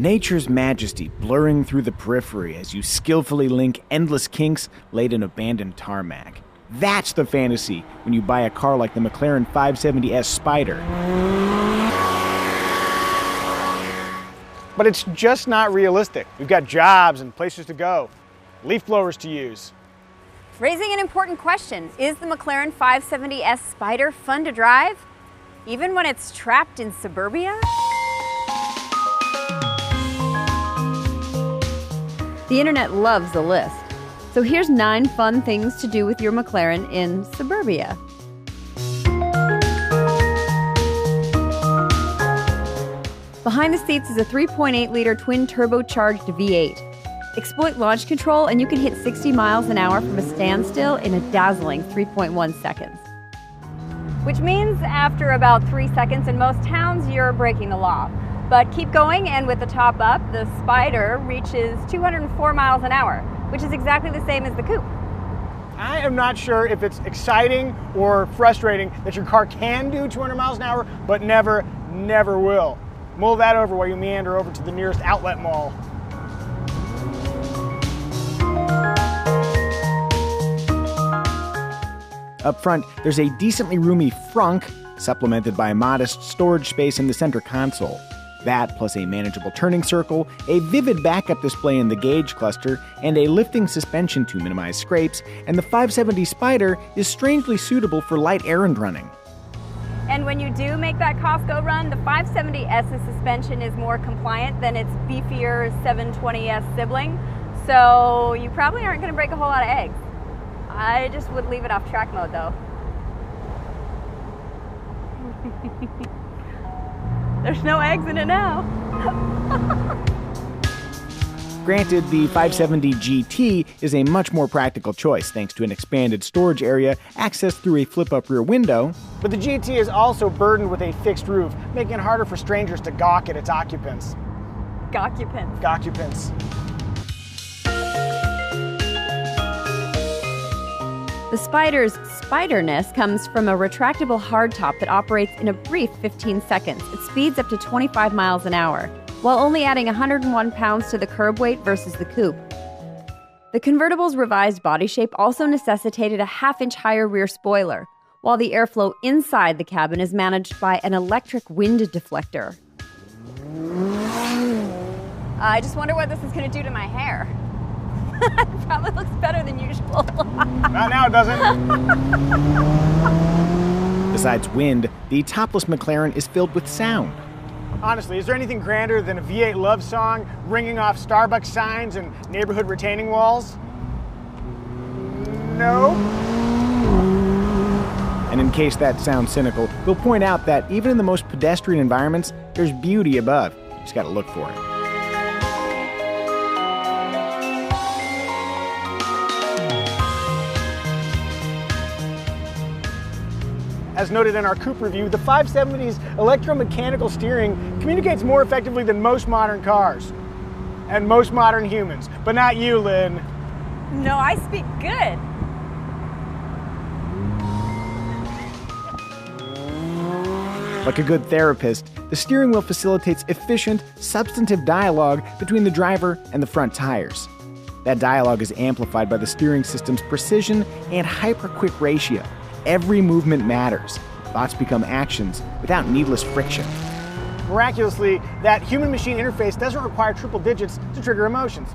Nature's majesty blurring through the periphery as you skillfully link endless kinks laid in abandoned tarmac. That's the fantasy when you buy a car like the McLaren 570S Spider. But it's just not realistic. We've got jobs and places to go, leaf blowers to use. Raising an important question, is the McLaren 570S Spider fun to drive, even when it's trapped in suburbia? The internet loves a list. So here's 9 fun things to do with your McLaren in suburbia. Behind the seats is a 3.8-liter twin-turbocharged V8. Exploit launch control and you can hit 60 miles an hour from a standstill in a dazzling 3.1 seconds. Which means after about 3 seconds in most towns, you're breaking the law. But keep going, and with the top up, the Spider reaches 204 miles an hour, which is exactly the same as the coupe. I am not sure if it's exciting or frustrating that your car can do 200 miles an hour, but never will. Mull that over while you meander over to the nearest outlet mall. Up front, there's a decently roomy frunk, supplemented by modest storage space in the center console. That, plus a manageable turning circle, a vivid backup display in the gauge cluster, and a lifting suspension to minimize scrapes, and the 570 Spider is strangely suitable for light errand running. And when you do make that Costco run, the 570S's suspension is more compliant than its beefier 720S sibling, so you probably aren't going to break a whole lot of eggs. I just would leave it off track mode though. There's no eggs in it now. Granted, the 570 GT is a much more practical choice thanks to an expanded storage area accessed through a flip-up rear window. But the GT is also burdened with a fixed roof, making it harder for strangers to gawk at its occupants. Goccupants. The Spider's spiderness comes from a retractable hardtop that operates in a brief 15 seconds. It speeds up to 25 miles an hour, while only adding 101 pounds to the curb weight versus the coupe. The convertible's revised body shape also necessitated a half-inch higher rear spoiler, while the airflow inside the cabin is managed by an electric wind deflector. I just wonder what this is going to do to my hair. It probably looks better than usual. Not now, it doesn't. Besides wind, the topless McLaren is filled with sound. Honestly, is there anything grander than a V8 love song ringing off Starbucks signs and neighborhood retaining walls? No. And in case that sounds cynical, we'll point out that even in the most pedestrian environments, there's beauty above. You just gotta look for it. As noted in our coupe review, the 570's electromechanical steering communicates more effectively than most modern cars. And most modern humans. But not you, Lynn. No, I speak good. Like a good therapist, the steering wheel facilitates efficient, substantive dialogue between the driver and the front tires. That dialogue is amplified by the steering system's precision and hyper-quick ratio. Every movement matters. Thoughts become actions without needless friction. Miraculously, that human-machine interface doesn't require triple digits to trigger emotions.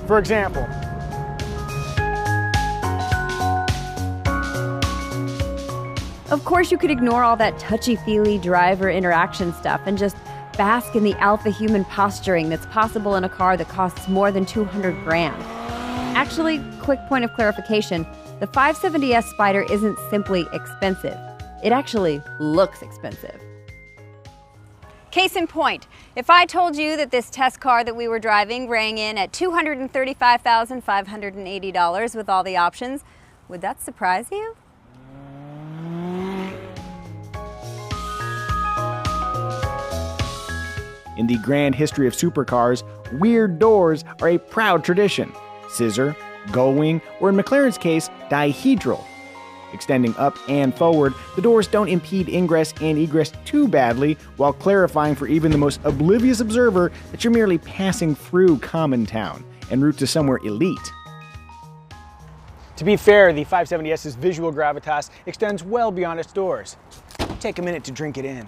For example, of course, you could ignore all that touchy-feely driver interaction stuff and just bask in the alpha human posturing that's possible in a car that costs more than $200 grand. Actually, quick point of clarification, the 570S Spider isn't simply expensive. It actually looks expensive. Case in point, if I told you that this test car that we were driving rang in at $235,580 with all the options, would that surprise you? In the grand history of supercars, weird doors are a proud tradition. Scissor, gull wing, or in McLaren's case, dihedral. Extending up and forward, the doors don't impede ingress and egress too badly, while clarifying for even the most oblivious observer that you're merely passing through Common Town, en route to somewhere elite. To be fair, the 570S's visual gravitas extends well beyond its doors. Take a minute to drink it in.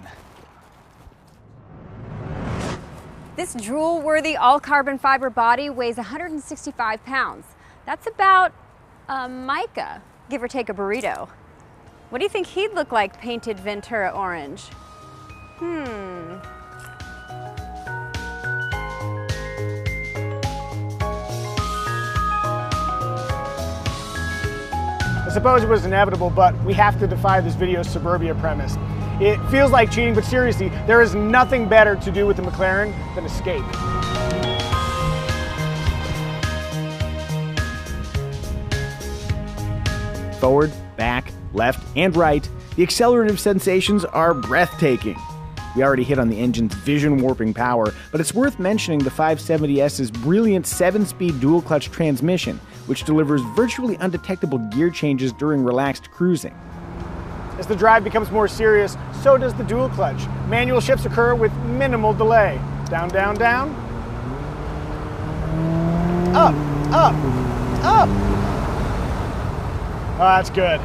This drool-worthy all-carbon fiber body weighs 165 pounds. That's about a Micah, give or take a burrito. What do you think he'd look like painted Ventura orange? I suppose it was inevitable, but we have to defy this video's suburbia premise. It feels like cheating, but seriously, there is nothing better to do with the McLaren than escape. Forward, back, left, and right, the accelerative sensations are breathtaking. We already hit on the engine's vision-warping power, but it's worth mentioning the 570S's brilliant 7-speed dual-clutch transmission, which delivers virtually undetectable gear changes during relaxed cruising. As the drive becomes more serious, so does the dual clutch. Manual shifts occur with minimal delay. Down, down, down. Up, up, up. Oh, that's good.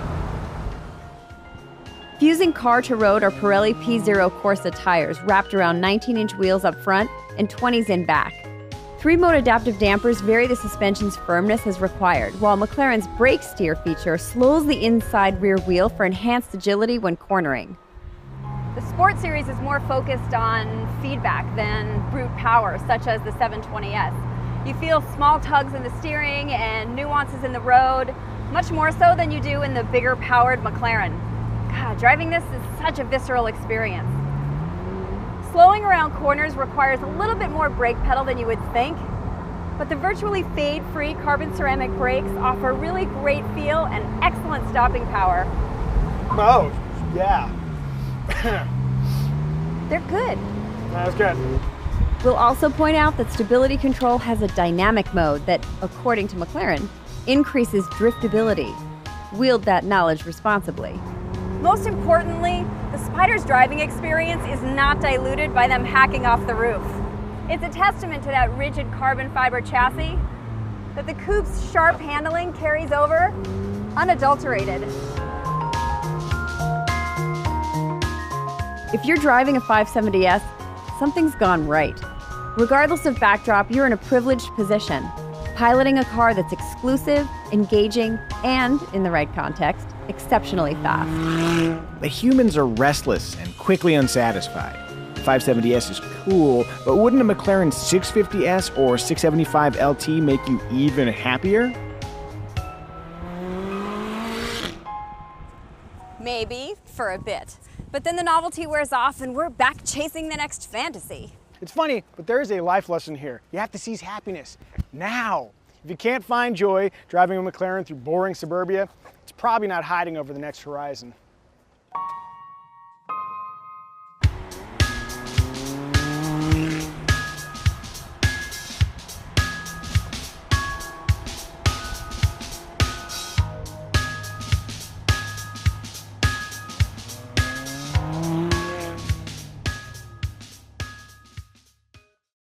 Fusing car to road are Pirelli P0 Corsa tires wrapped around 19-inch wheels up front and 20s in back. 3-mode adaptive dampers vary the suspension's firmness as required, while McLaren's brake steer feature slows the inside rear wheel for enhanced agility when cornering. The Sport Series is more focused on feedback than brute power, such as the 720S. You feel small tugs in the steering and nuances in the road, much more so than you do in the bigger powered McLaren. God, driving this is such a visceral experience. Slowing around corners requires a little bit more brake pedal than you would think, but the virtually fade-free carbon ceramic brakes offer really great feel and excellent stopping power. Oh, yeah. They're good. That was good. We'll also point out that stability control has a dynamic mode that, according to McLaren, increases driftability. Wield that knowledge responsibly. Most importantly, the Spider's driving experience is not diluted by them hacking off the roof. It's a testament to that rigid carbon fiber chassis that the coupe's sharp handling carries over unadulterated. If you're driving a 570S, something's gone right. Regardless of backdrop, you're in a privileged position, piloting a car that's exclusive, engaging, and, in the right context, exceptionally fast. But humans are restless and quickly unsatisfied. The 570S is cool, but wouldn't a McLaren 650S or 675 LT make you even happier? Maybe, for a bit. But then the novelty wears off and we're back chasing the next fantasy. It's funny, but there is a life lesson here. You have to seize happiness now. If you can't find joy driving a McLaren through boring suburbia, it's probably not hiding over the next horizon.